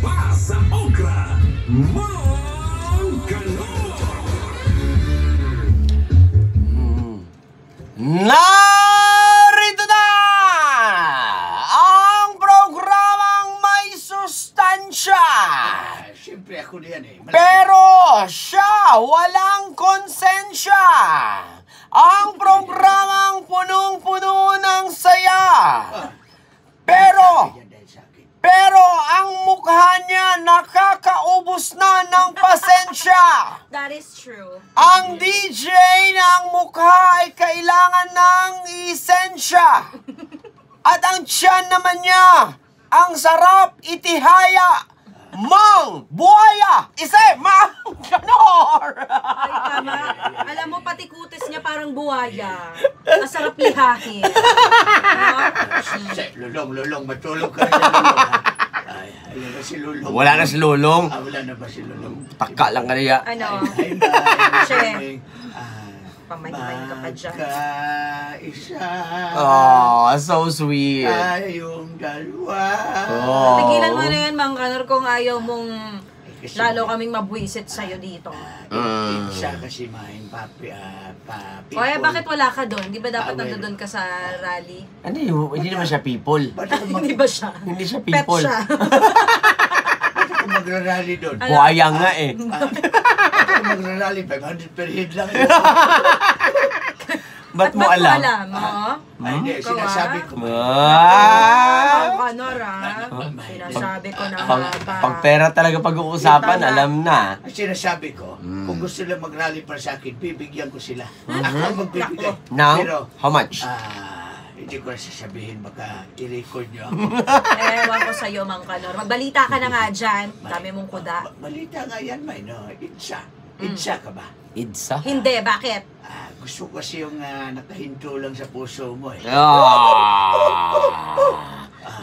pa sa Okra, Mang Kanor. Narito na ang programang may sustansya. Siyempre ako na yan eh. Pero siya walang konsensya. Ang programang punong-puno ng saya. Pero ang mukha niya nakakaubos na ng pasensya. That is true. Ang DJ ng mukha ay kailangan ng isensya. At ang tiyan naman niya, ang sarap itihaya. Mang Buhaya! Mang Kanor! Ay, tama. Alam mo, pati kutis niya parang buhaya. Masarap lihahin. Lulong, matulog ka rin sa Lulong. Ay, ayun na si Lulong. Wala na si Lulong. Wala na ba si Lulong? Taka lang kaya. Ano? Che. Pamahimayin ka pa dyan. Magkaisa. Oh, so sweet. Tayong dalawa. Oh. Tigilan mo na yan, Mang Kanor, kung ayaw mong lalo kaming mabwisit sa'yo dito. Isa kasi main papi. Kaya bakit wala ka doon? Di ba dapat nandoon ka sa rally? Hindi naman siya people. Hindi ba siya? Hindi siya Pet people. siya. Ba't ako magrarally doon? Buhaya nga eh. Ba't ako magrarally? 500 per head lang. Ba't mo alam? Ay, hindi. Sinasabi ko. Mang Kanor, sinasabi ko na Pang pera talaga pag-uusapan, alam na. Ang sinasabi ko, kung gusto nila mag-rally para sa akin, bibigyan ko sila. Ako ang magbibigay. Nang? Pero, How much? hindi ko na sasabihin, baka i-record nyo ako. Ewan ko sa'yo, Mang Kanor. Magbalita ka na nga dyan. Dami mong kuda. Balita nga yan, may no? Idsa ka ba? Idsa? Hindi, bakit? Gusto ko kasi yung nakahinto lang sa puso mo eh.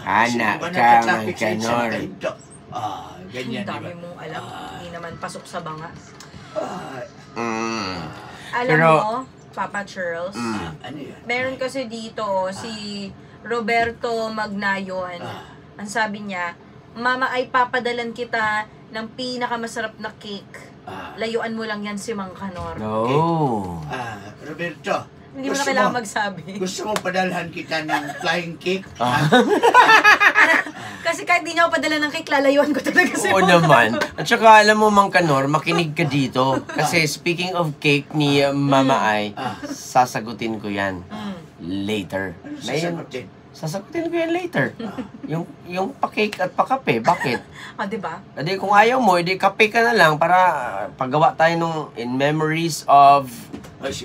Anak ka, Mang Kanor. Ganyan, Ang dami diba? mong alam. Hindi naman pasok sa banga. Alam Pero- mo, Papa Charles, Ano yan? meron kasi dito si Roberto Magnayon. Ang sabi niya, Mama, ay papadalan kita ng pinakamasarap na cake. Layuan mo lang yan si Mang Kanor. No. Roberto, Hindi mo na kailangan magsabi. gusto mo padalhan kita ng flying cake? Kasi kahit di niya ako padala ng cake, lalayuan ko talaga si Oo Mang naman. Kanor. At saka alam mo, Mang Kanor, makinig ka dito. Kasi speaking of cake ni Mama Ay, sasagutin ko yan later. Ano Ngayon, sasagutin? sasagutin ko yan later. Yung pa-cake at pa-kape, bakit? Diba? Adi kung ayaw mo, edi kape ka na lang para paggawa tayo nung in memories of... Ay,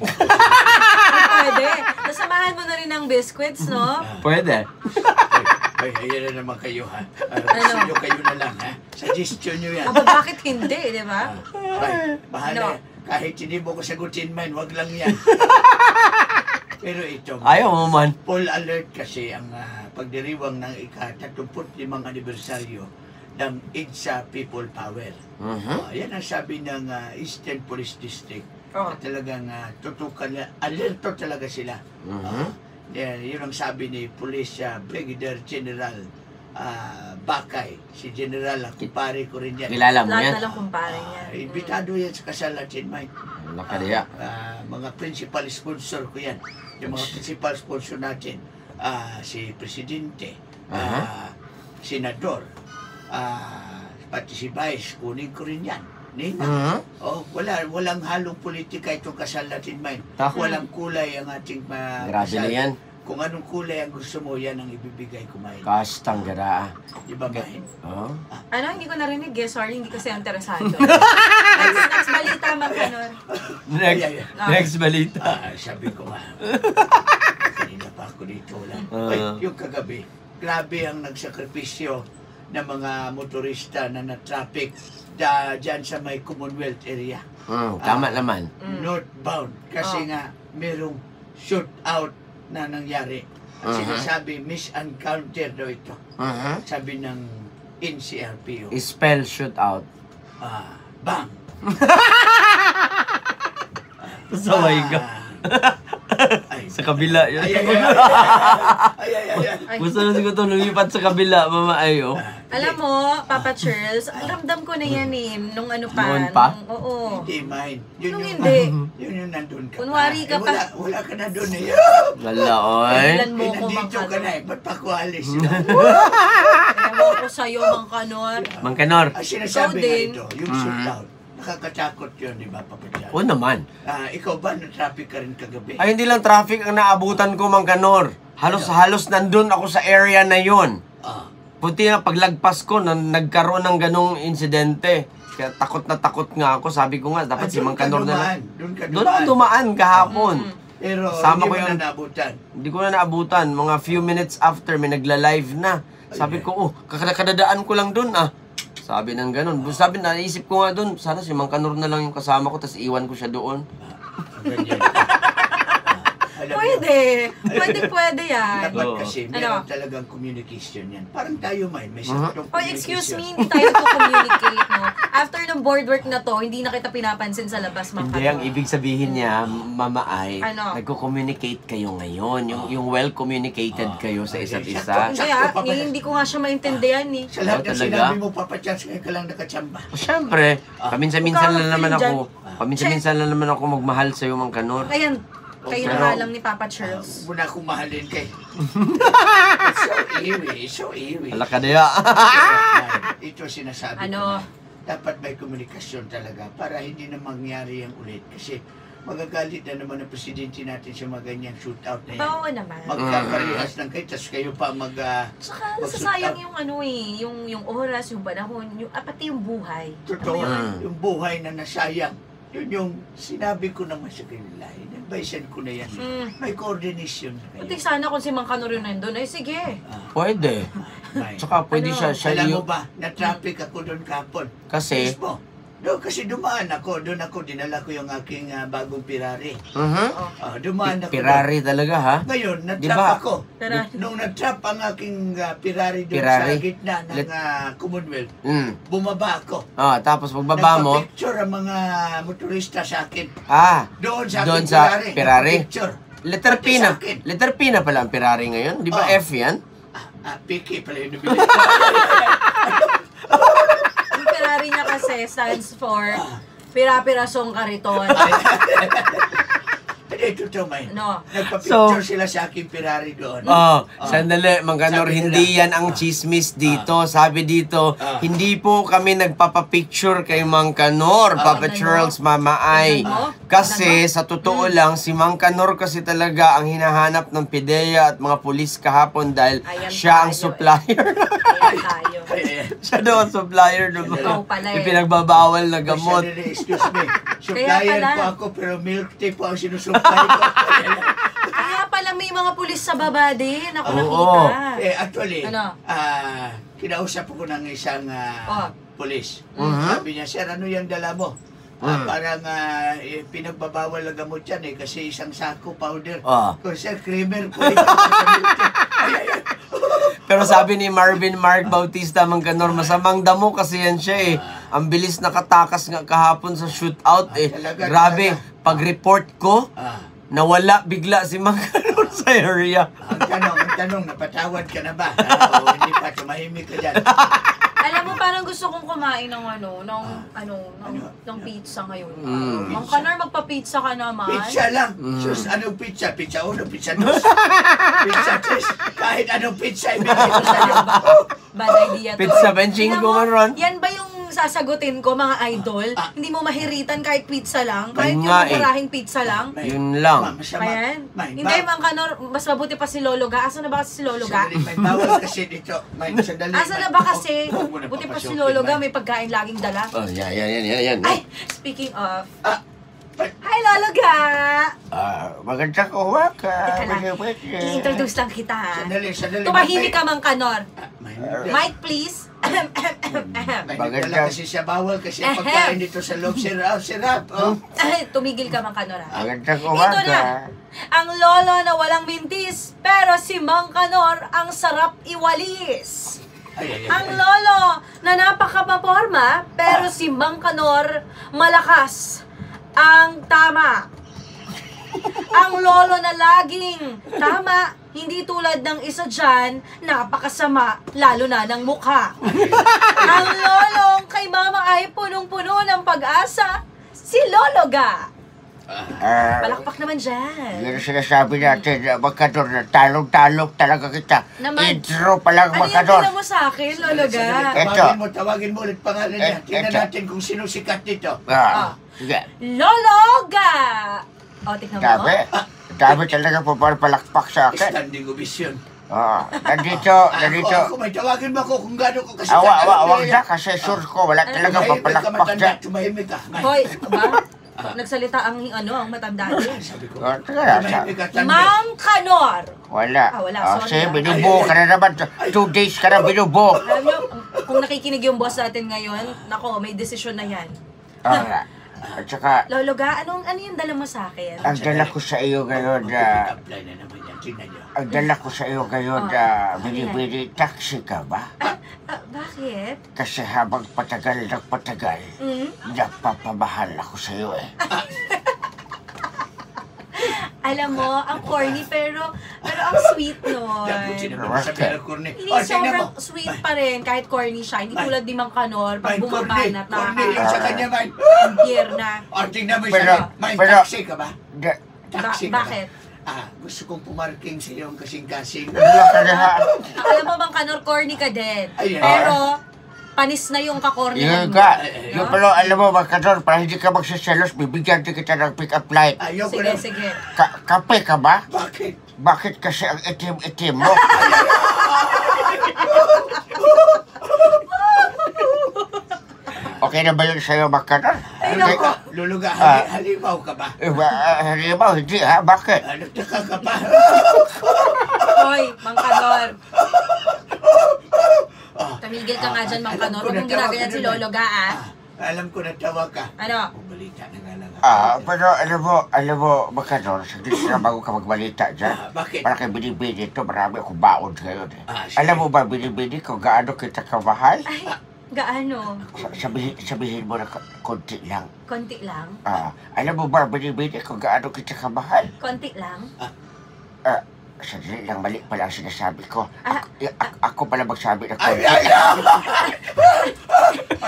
Pwede. Nasamahan mo na rin ng biscuits, no? Pwede. Ay, ayan na naman kayo ha. Gusto nyo kayo na lang ha. Suggestion nyo yan. Bakit hindi, di ba? Ay, bahala. No. Kahit hindi mo ko sagutin man, wag lang yan. Pero ito, Ayaw mo man. full alert kasi ang pagdiriwang ng ika-35 anibersaryo ng EDSA People Power. Yan ang sabi ng Eastern Police District. Talagang tutukan, alerto talaga sila. Yun ang sabi ni Police Brigadier General Bakay. Si General, kumpare ko rin yan. Kilala mo Lahat yan? na lang kumpare niya. Imbitado yan sa kasal natin, Mike. Nakariya. Mga principal sponsor ko yan. Yung mga principal sponsor natin, si Presidente, Senador, pati si Vice, kunin ko rin yan. Walang halong politika itong kasal natin, Mike. Walang kulay ang ating Grabe kasal. na yan. Kung anong kulay ang gusto mo, yan ang ibibigay ko, Mike. Kastang garaa. Di ba, Mike? Ano, hindi ko narinig eh. Sorry, hindi kasi interesado. Next balita, Mang Kanor. Next balita. Sabi ko nga, kanina pa ako dito lang. Yung kagabi, grabe ang nagsakripisyo ng mga motorista na na-traffic dyan sa may Commonwealth area. Tama naman. Northbound. Kasi nga, merong shootout na nangyari. At sinasabi, misencounter daw ito. Sabi ng NCRPO. Spell shootout. Bang! Saway ka. Sa kabila yun. Ay. Gusto na siguro ito lumipat sa kabila, Mama Ay, oh. Alam mo, Papa Charles, ramdam ko na yan eh, nung ano pa. Noon pa? Oo. Hindi, mine. Nung hindi. Yun yung nandun ka Kunwari ka pa. Wala ka na doon eh. Wala, oy. Kailan mo ko, Mang Nandito ka na Kanor? eh. Ba't pa ko alis? Kaya mo ko sa'yo, Mang Kanor. Mang Kanor. Ang sinasabi Ikaw nga din. ito, yung shootout. Nakakatakot yun, di ba, Papa Chan? Oo naman. Ikaw ba, na-traffic ka rin kagabi? Ay, hindi lang traffic ang naabutan ko, Mang Kanor. Halos nandun ako sa area na yon. Ah. Puti na paglagpas ko, nagkaroon ng ganong insidente. Kaya takot na takot nga ako. Sabi ko nga, dapat si Mang Kanor na lang. Doon ako dumaan kahapon. Pero Sama ko hindi mo yun. na naabutan. Hindi ko na naabutan. Mga few minutes after, may nagla-live na. Sabi ko, kadadaan ko lang dun Sabi ng ganun. Sabi, naisip ko nga dun, sana si Mang Kanor na lang yung kasama ko, tapos iwan ko siya doon. Ganyan. Alam mo, Pwede yan. dapat Oo. kasi meron talagang communication yan. Parang tayo, may saktong Oh, excuse me, hindi tayo communicate, no? After ng board work na to, hindi na kita pinapansin sa labas, Mang Hindi, ang Kanor. ibig sabihin niya, Mama Ay, Ano? nagko-communicate kayo ngayon. Yung well-communicated kayo sa isa't isa. Kaya, hindi ko nga siya maintindihan eh. Sa lahat ng talaga? sinabi mo, Papa Chance, ngayon ka lang nakachamba. Siyempre, paminsan-minsan lang naman Magkaka-feel ako. Paminsan-minsan lang naman ako magmahal sa iyo, Mang Kanor. Ayan, kayo na Pero- nga lang ni Papa Charles. Muna akong mahalin kay. so eerie. Hala ka daya. Ito sinasabi Ano? ko na, dapat may komunikasyon talaga para hindi na mangyari yung ulit. Kasi magagalit na naman ang presidente natin sa mga ganyang shootout na yan. Oo naman. Magkaparehas ng kayo, tapos kayo pa Saka mag-shoot nasasayang out. yung ano eh, yung oras, yung panahon, pati yung buhay. Totoo, Mm. yung buhay na nasayang. Yun yung sinabi ko naman sa kanila. In-advisean ko na yan. May coordination na Buti kayo. sana kung si Mang Kanor yun nandun, ay sige. Pwede. May. Tsaka pwede Ano? siya Alam mo yung... ba, na-traffic ako doon kapon. Kasi, Mismo. No, kasi dumaan ako. Doon ako, dinala ko yung aking bagong Ferrari. Dumaan ako. Ferrari talaga ha? doon. Ngayon, Di na-trap ba? ako. Ferrari. Nung na-trap ang aking Ferrari doon Ferrari? sa gitna ng Let- Commonwealth, Mm. bumaba ako. Tapos pagbaba mo, Nagpa-picture ang mga motorista sa akin. Doon sa doon aking sa Ferrari. Ferrari. Nagpa-picture. Letter P Pati na. sa akin. Letter P na pala ang Ferrari ngayon. Di ba Oh. F yan? Piki pala yung nabili. Yung Ferrari niya kasi stands for Pira-pirasong Kariton. Hindi, totoo may. No. Nagpa-picture sila sa aking Ferrari doon. Sandali, Mang Kanor, Sabi nila, hindi yan ang chismis dito. Sabi dito, hindi po kami nagpapapicture kay Mang Kanor, Papa Ano? Charles, Mama Ay. Ano? Kasi sa totoo lang, si Mang Kanor kasi talaga ang hinahanap ng PIDEA at mga pulis kahapon dahil Ayan siya ang tayo, supplier. Ayan tayo. Siya daw ang supplier ng Ikaw pala eh. ipinagbabawal na gamot. Excuse me. Supplier pala. po ako pero milk tea po ang sinusupply ko. Kaya pala may mga pulis sa baba din. Ako Oo. nakita. Actually, Ano? kinausap ko ng isang pulis. Mhm. Sabi niya, sir, ano yung dala mo? Parang pinagbabawal na gamot yan kasi isang sako powder. Kung sir, creamer po. Pero sabi ni Marvin Mark Bautista, Mang Kanor, masamang damo kasi yan siya eh. Ang bilis nakatakas nga kahapon sa shootout eh. Talaga, Grabe, talaga. pag-report ko, nawala bigla si Mang Kanor sa area. Ang tanong, napatawad ka na ba? O hindi pa, tumahimik ka dyan. Alam mo, parang gusto kong kumain ng ng pizza ngayon. Mang Kanor, magpa-pizza ka naman. Pizza lang. Sus, anong pizza? Pizza 1, pizza 2, pizza 3. Kahit anong pizza, ibigay ko sa'yo. Bad idea to. Pizza benching Tingnan ko mo, man ron. Yan ba yung sasagutin ko, mga idol? Hindi mo mahiritan kahit pizza lang? Kahit Ayun yung nga eh. murahing pizza lang? Yun lang. Ayan. Hindi, Mang Kanor, mas mabuti pa si Lolo Ga. Asan na ba kasi si Lolo Ga? May bawal kasi dito. Sandali. Asan na ba kasi? Buti pa si Lolo Ga, may pagkain laging dala. Yan. Ay, speaking of... Hi, Lolo Ga! Maganda ko waka. Teka lang, i-introduce lang kita, ha? Sandali. Tumahimik ka, Mang Kanor. Mike, Mike, please. Bagay kasi siya bawal kasi ang pagkain dito sa loob. Sirap. Tumigil ka, Mang Kanor, ha? Maganda ko Ito na. Ang lolo na walang mintis, pero si Mang Kanor ang sarap iwalis. Ang lolo na napakapaporma, pero si Mang Kanor malakas ang tama. Ang lolo na laging tama, Hindi tulad ng isa dyan, napakasama, lalo na ng mukha. Ang lolong kay mama ay punong-puno ng pag-asa, si Lolo Ga. Palakpak naman dyan. Yan ang sinasabi natin, Makador, na talong-talong talaga kita. Naman. Intro pa lang, Ano yung Makador. pila mo sa akin, Lolo Ga? Tawagin mo ulit pangalan niya. Tingnan Ito. natin kung sino sikat dito. Sige. Lolo Ga! O, tignan mo. Dami. Dami talaga po para palakpak sa akin. Standing ovation. Nandito. Ako, may tawagin mo ako kung gano'n ko kasikat. Wag na kasi sure ko, wala talaga papalakpak dyan. Tumahimik ka. Hoy, ba? Nagsalita ang matanda din. Sabi ko, Teka, tumahimik ka, Tandes. Mang Kanor! wala. Wala, sorry, Sige, ah. binubuo ka na naman. 2 days ka na binubuo. Alam nyo, kung nakikinig yung boss natin ngayon, nako, may desisyon na yan. At saka, Lolo Ga, ano yung dala mo sa akin? ang dala ko sa iyo ngayon, Apply na naman yan. Tingnan niyo. ang dala ko sa iyo ngayon, binibili taxi ka ba? Bakit? Kasi habang patagal ng patagal, napapamahal ako sa iyo eh. Alam mo, ang corny pero ang sweet nun. Dabutin naman sa pera, Corny. Hindi, Tingnan mo. sobrang sweet pa rin kahit corny siya. Hindi tulad ni Mang Kanor, pag Mine, Corny. bumabanat na Corny, yung sa kanya, Mine. year na. Tingnan mo Pero- siya. Mine, pero- taxi ka ba? Taxi ka ba? Bakit? Gusto kong pumarking sa iyong kasing-kasing. Wala ka na ha. Alam mo, Mang Kanor, corny ka din. Ayan. Pero, panis na yung kakorny Yun mo. ka. Yung pala, alam mo, Makador, para hindi ka magsiselos, bibigyan din kita ng pick-up line. Ayoko Sige, na. sige. Kape ka ba? Bakit? Bakit kasi ang itim-itim mo? Okay na ba yun sa'yo, Makador? Ay, naku. Luluga, halimaw ka ba? Halimbawa, hindi ha? Bakit? Nagtaka ka ba? Hoy, Mang Kanor. Tumigil ka nga dyan, Mang Kanor. Huwag mong ginaganyan si Lolo Ga, Alam ko natawa ka. Ano? Balita na nga lang. Pero alam mo, Makador, saglit na bago ka magbalita dyan. Bakit? Para kay binibini ito, marami akong baon ngayon eh. Sige. Alam mo ba, binibini ko gaano kita kamahal? Ay, gaano? Sabihin mo na konti lang. Konti lang? Alam mo ba, binibini ko gaano kita kamahal? Konti lang? Sadali lang, mali pala ang sinasabi ko. Ah, Ako pala magsabi na Ay, konti. ay, ay!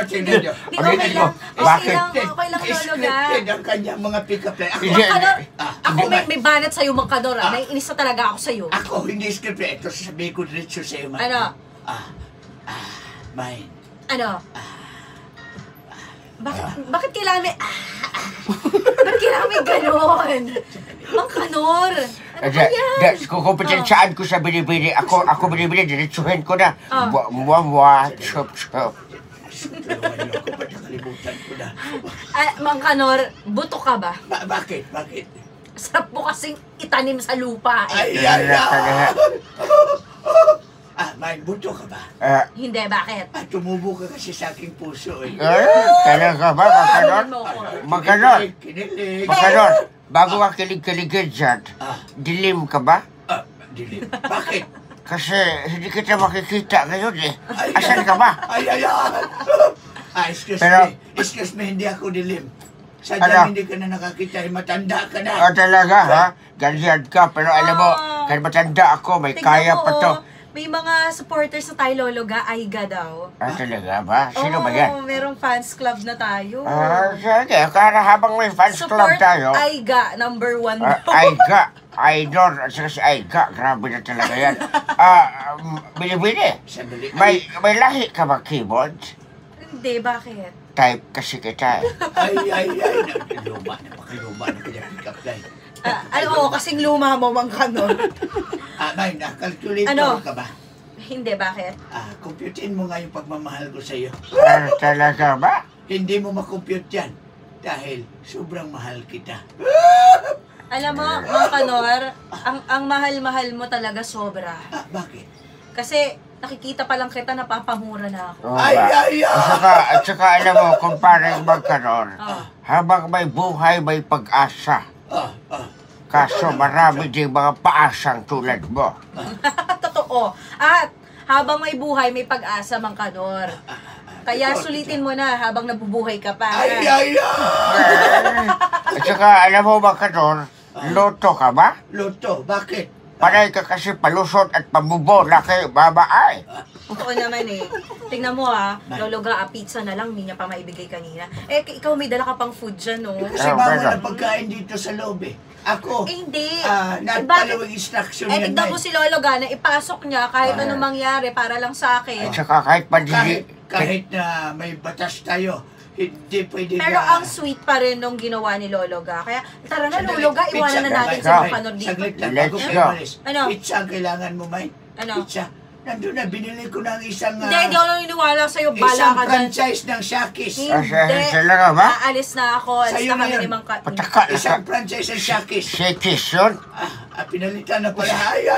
Tingnan niyo. Di, Ano okay yun lang. mo? Okay Bakit? lang, okay lang, Lolo Ga. Scripted ang kanyang mga pick-up line. Hindi, Mang Kanor, ako hindi, may banat sa'yo, Mang Kanor. Naiinis na talaga ako sa'yo. Ako, hindi scripted. Ito, sasabihin ko diretso sa iyo. Ano? Mine. Ano? Bakit kailangan may Bakit kailangan may ganon? Mang Kanor! Ano ba yan? Kung kompetensyaan ko sa binibini, ako binibini, diretsuhin ko na. Chop, chop. Ayoko pa nakalimutan ko na. Mang Kanor, buto ka ba? Bakit? Bakit? Sarap mo kasing itanim sa lupa eh. Ay, ay, Wala ka na ha. Mine, buto ka ba? Hindi, bakit? Tumubo ka kasi sa aking puso eh. Talaga ba, Makador? Ano mo ko? Makador, Kinilig. Makador, bago ka kilig-kiligin dyan, dilim ka ba? Dilim. Bakit? Kasi hindi kita makikita ngayon eh. Asan ka ba? Ay, ay, ay. Excuse Pero- me. Excuse me, hindi ako dilim. Ano? Sadyang hindi ka na nakakita, matanda ka na. Talaga ha? Ganyan ka, pero alam mo, kahit matanda ako, may Tignan kaya mo, pa to. may mga supporters na tayo, Lolo Ga, Aiga daw. Talaga ba? Sino ba yan? Oo, merong fans club na tayo. Sige, kaya habang may fans club Support tayo, Aiga, number 1 daw. Aiga, Idol, at saka si Aiga, grabe na talaga yan. Binibini, Sandali. may lahi ka ba keyboard? Hindi, bakit? Type kasi kita eh. Ay. Luma na, pakiluma na kanya pick-up line. Oo, kasing luma mo, Mang Kanor. Mine, calculator Ano? ka ba? Hindi, bakit? Computein mo nga yung pagmamahal ko sa iyo. Talaga ba? Hindi mo makompute yan. Dahil sobrang mahal kita. Alam mo, Mang Kanor, ang mahal-mahal mo talaga sobra. Bakit? Kasi nakikita pa lang kita, napapamura na ako. Oo Ay, ba? ay, ay! At saka alam mo, kumpare magkaroon, habang may buhay, may pag-asa. Kaso marami din mga paasang tulad mo. Totoo. At habang may buhay, may pag-asa, Mang Kanor. Kaya sulitin mo na habang nabubuhay ka pa. Ay, ay, ay! At saka alam mo magkaroon, loto ka ba? Loto, bakit? Panay ka kasi palusot at pabubola kay babae. Oo naman eh. Tingnan mo Lolo Ga, pizza na lang, hindi niya pa maibigay kanina. Ikaw may dala ka pang food dyan, no? Kasi bawal na pagkain dito sa loob eh. Ako, hindi. nagpalawang instruction yan. Tignan mo si Lolo Ga na ipasok niya kahit anong mangyari para lang sa akin. At saka kahit kahit na may batas tayo, hindi pwede Pero ang sweet pa rin nung ginawa ni Lolo Ga. Kaya tara na Lolo Ga, iwanan na natin si Makanor dito. Saglit lang, Let's bago go. kayo malis. Ano? Pizza ang kailangan mo, May. Ano? Pizza. Nandun na, binili ko ng isang... Hindi ako naniniwala sa'yo. Bala isang ka dyan. franchise ng Shakis. Hindi. Sila nga ba? Aalis na ako. Alis Sa'yo na na kami yun. ni Mang Kat. Pataka na Isang franchise ng Shakis. Shakis yun. Pinalitan na pala. Ay!